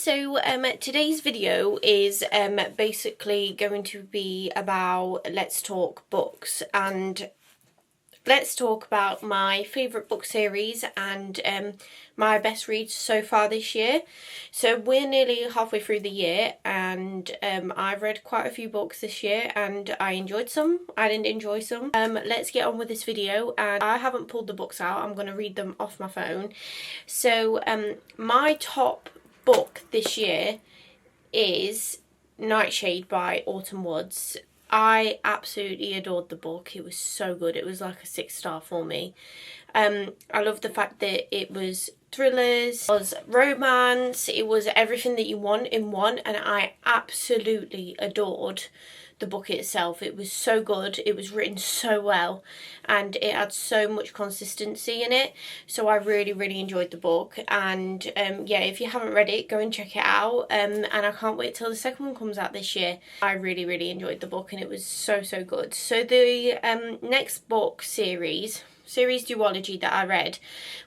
So today's video is basically going to be about Let's Talk Books, and let's talk about my favourite book series and my best reads so far this year. So we're nearly halfway through the year, and I've read quite a few books this year and I enjoyed some, I didn't enjoy some. Let's get on with this video, and I haven't pulled the books out, I'm going to read them off my phone. So my top book this year is Nightshade by Autumn Woods. I absolutely adored the book. It was so good. It was like a 6-star for me. I love the fact that it was thrillers, it was romance, it was everything that you want in one, and I absolutely adored the book itself. It was so good, it was written so well, and it had so much consistency in it, so I really enjoyed the book. And yeah, if you haven't read it, go and check it out, and I can't wait till the second one comes out this year. I really enjoyed the book, and it was so good. So the next book series duology that I read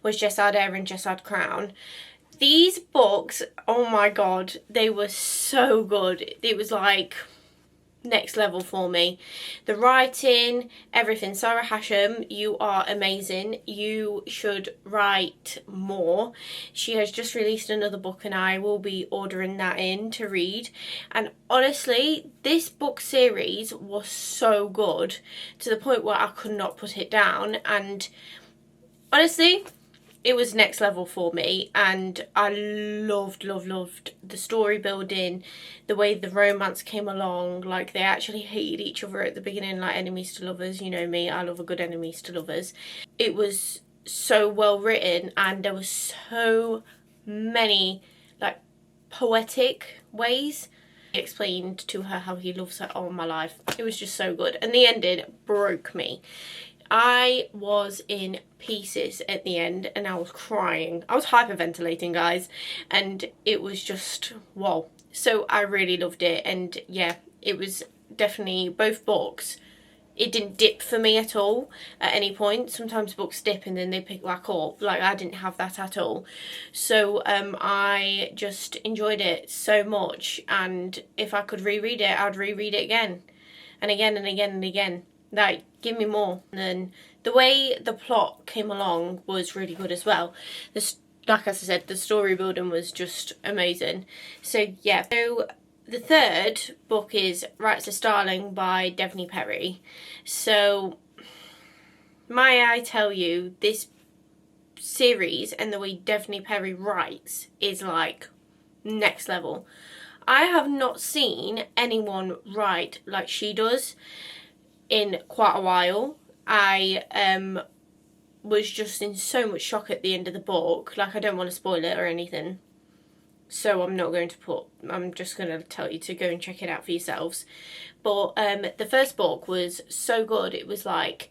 was Jessard Heir and Jessard Crown. These books, oh my god, they were so good. It was like next level for me. The writing, everything. Sarah Hashem, you are amazing. You should write more. She has just released another book and I will be ordering that in to read. And honestly, this book series was so good to the point where I could not put it down, and honestly, it was next level for me, and I loved the story building, the way the romance came along. Like, they actually hated each other at the beginning, like enemies to lovers. You know me, I love a good enemies to lovers. It was so well written, and there were so many like poetic ways. He explained to her how he loves her all my life. It was just so good, and the ending broke me. I was in pieces at the end and I was crying. I was hyperventilating, guys, and it was just whoa. So I really loved it, and yeah, it was definitely both books. It didn't dip for me at all at any point. Sometimes books dip and then they pick back up. Like, I didn't have that at all. So I just enjoyed it so much, and if I could reread it, I'd reread it again and again and again and again. Like, give me more. And then the way the plot came along was really good as well. Like I said, the story building was just amazing. So yeah. So the third book is Writes a Starling by Devney Perry. So may I tell you, this series and the way Devney Perry writes is like next level. I have not seen anyone write like she does in quite a while. I was just in so much shock at the end of the book. Like, I don't want to spoil it or anything, so I'm just going to tell you to go and check it out for yourselves. But the first book was so good. It was like,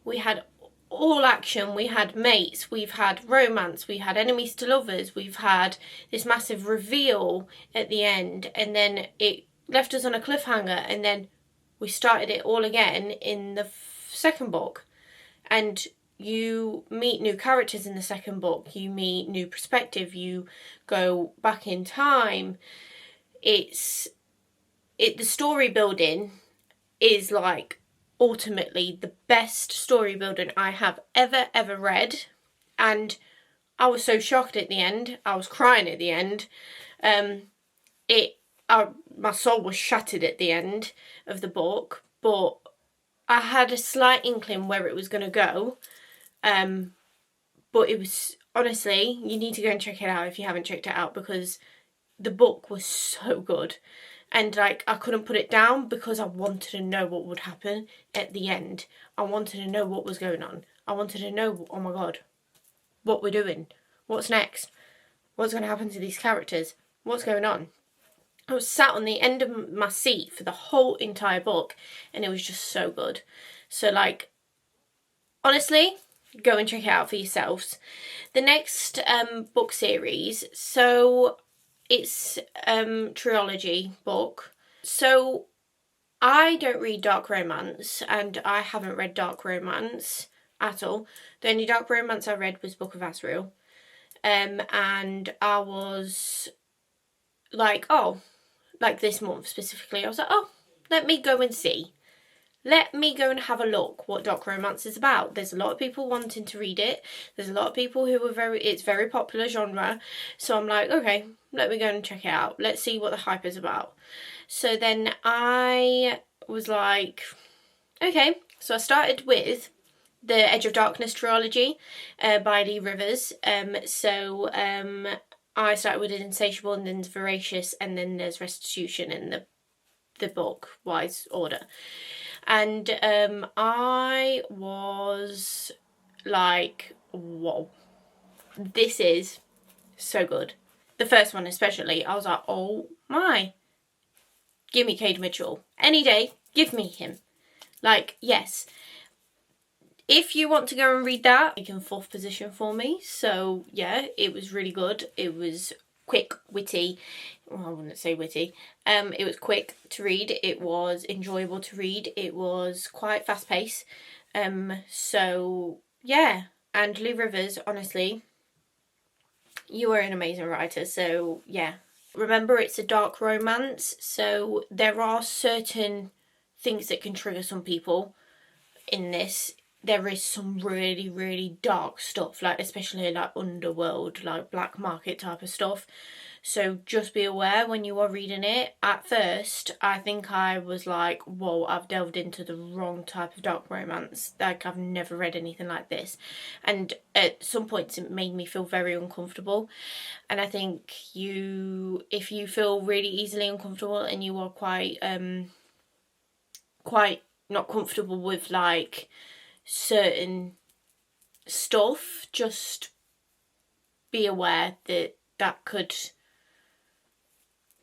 we had all action, we had mates, we've had romance, we had enemies to lovers, we've had this massive reveal at the end, and then it left us on a cliffhanger, and then we started it all again in the second book. And you meet new characters in the second book, you meet new perspective, you go back in time. The story building is like ultimately the best story building I have ever read, and I was so shocked at the end. I was crying at the end. My soul was shattered at the end of the book, but I had a slight inkling where it was going to go. But it was, honestly, you need to go and check it out if you haven't checked it out, because the book was so good. And like, I couldn't put it down because I wanted to know what would happen at the end. I wanted to know what was going on. I wanted to know, oh my god, what we're doing. What's next? What's going to happen to these characters? What's going on? I was sat on the end of my seat for the whole entire book, and it was just so good. So like, honestly, go and check it out for yourselves. The next book series, so it's trilogy book. So I don't read dark romance, and I haven't read dark romance at all. The only dark romance I read was Book of Asriel, and I was like, oh, like this month specifically, I was like, oh, let me go and see. Let me go and have a look what Dark Romance is about. There's a lot of people wanting to read it. There's a lot of people who are it's very popular genre. So I'm like, okay, let me go and check it out. Let's see what the hype is about. So then I was like, okay. So I started with the Edge of Darkness trilogy by Lee Rivers. I started with Insatiable, and then there's Voracious, and then there's Restitution in the book-wise order. And I was like, whoa, this is so good. The first one especially, I was like, oh my. Give me Cade Mitchell. Any day, give me him. Like, yes. If you want to go and read that, it's in 4th position for me. So, yeah, it was really good. It was quick, witty. Well, I wouldn't say witty. It was quick to read. It was enjoyable to read. It was quite fast-paced. So, yeah. And Lee Rivers, honestly, you are an amazing writer. So, yeah. Remember, it's a dark romance. So, there are certain things that can trigger some people in this. There is some really, really dark stuff, like especially like underworld, like black market type of stuff. So just be aware when you are reading it. At first, I think I was like, whoa, I've delved into the wrong type of dark romance. Like, I've never read anything like this. And at some points it made me feel very uncomfortable. And I think if you feel really easily uncomfortable and you are quite not comfortable with like certain stuff, just be aware that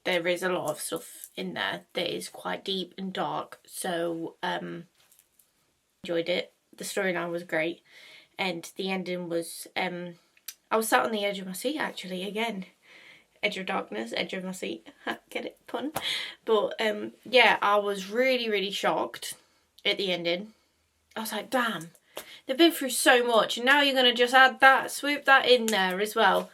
there is a lot of stuff in there that is quite deep and dark. So enjoyed it. The storyline was great, and the ending was I was sat on the edge of my seat actually again. Edge of Darkness, edge of my seat. Get it? Pun. But yeah, I was really, really shocked at the ending. I was like, damn, they've been through so much, and now you're going to just add that, swoop that in there as well.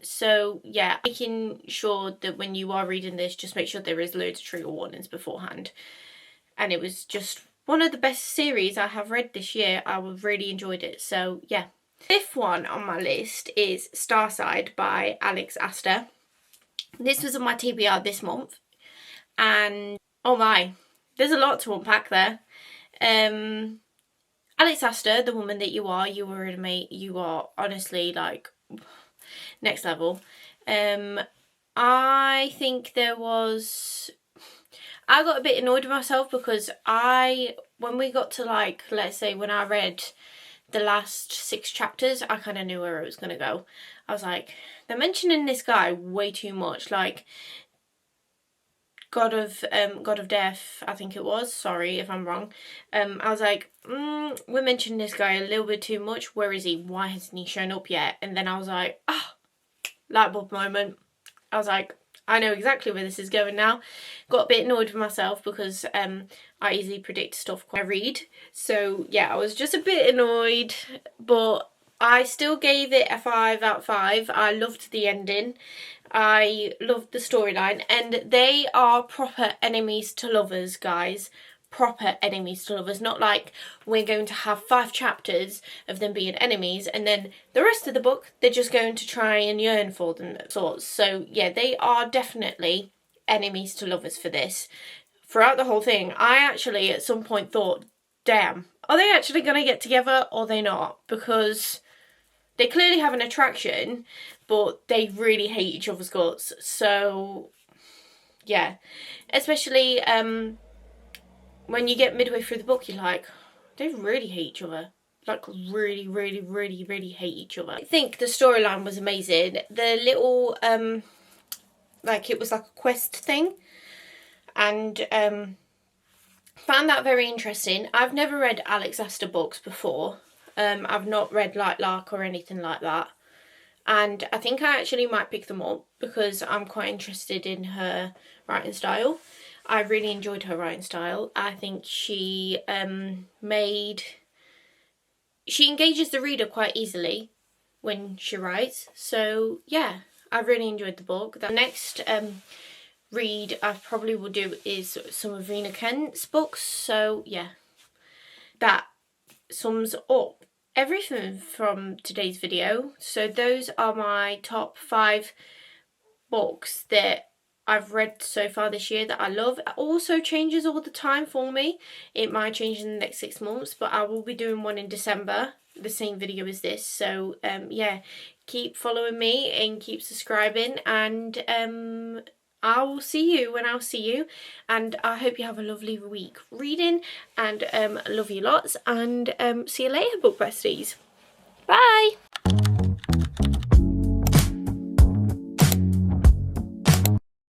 So yeah, making sure that when you are reading this, just make sure there is loads of trigger warnings beforehand. And it was just one of the best series I have read this year. I really enjoyed it. So yeah. 5th one on my list is Starside by Alex Aster. This was on my TBR this month, and oh my, there's a lot to unpack there. Alex Aster, the woman that you are honestly like next level. I think I got a bit annoyed with myself because when we got to like, let's say when I read the last 6 chapters, I kind of knew where it was going to go. I was like, they're mentioning this guy way too much, like God of Death, I think it was. Sorry if I'm wrong. I was like, we're mentioning this guy a little bit too much. Where is he? Why hasn't he shown up yet? And then I was like, light bulb moment. I was like, I know exactly where this is going now. Got a bit annoyed with myself because I easily predict stuff when I read. So yeah, I was just a bit annoyed, but I still gave it a 5 out of 5. I loved the ending. I loved the storyline, and they are proper enemies to lovers, guys. Proper enemies to lovers. Not like we're going to have 5 chapters of them being enemies and then the rest of the book they're just going to try and yearn for them sorts. So yeah, they are definitely enemies to lovers for this. Throughout the whole thing, I actually at some point thought, damn, are they actually going to get together or are they not? Because they clearly have an attraction, but they really hate each other's guts. So yeah, especially when you get midway through the book, you're like, they really hate each other. Like, really, really, really, really hate each other. I think the storyline was amazing. The little, like, it was like a quest thing. And found that very interesting. I've never read Alex Aster books before. I've not read Light Lark or anything like that. And I think I actually might pick them up because I'm quite interested in her writing style. I really enjoyed her writing style. I think she engages the reader quite easily when she writes. So yeah, I really enjoyed the book. The next read I probably will do is some of Rena Kent's books. So yeah, that sums up everything from today's video. So those are my top 5 books that I've read so far this year that I love. It also changes all the time for me. It might change in the next 6 months, but I will be doing one in December, the same video as this. So yeah, keep following me and keep subscribing, and I will see you when I'll see you, and I hope you have a lovely week reading, and love you lots, and see you later, book besties. Bye.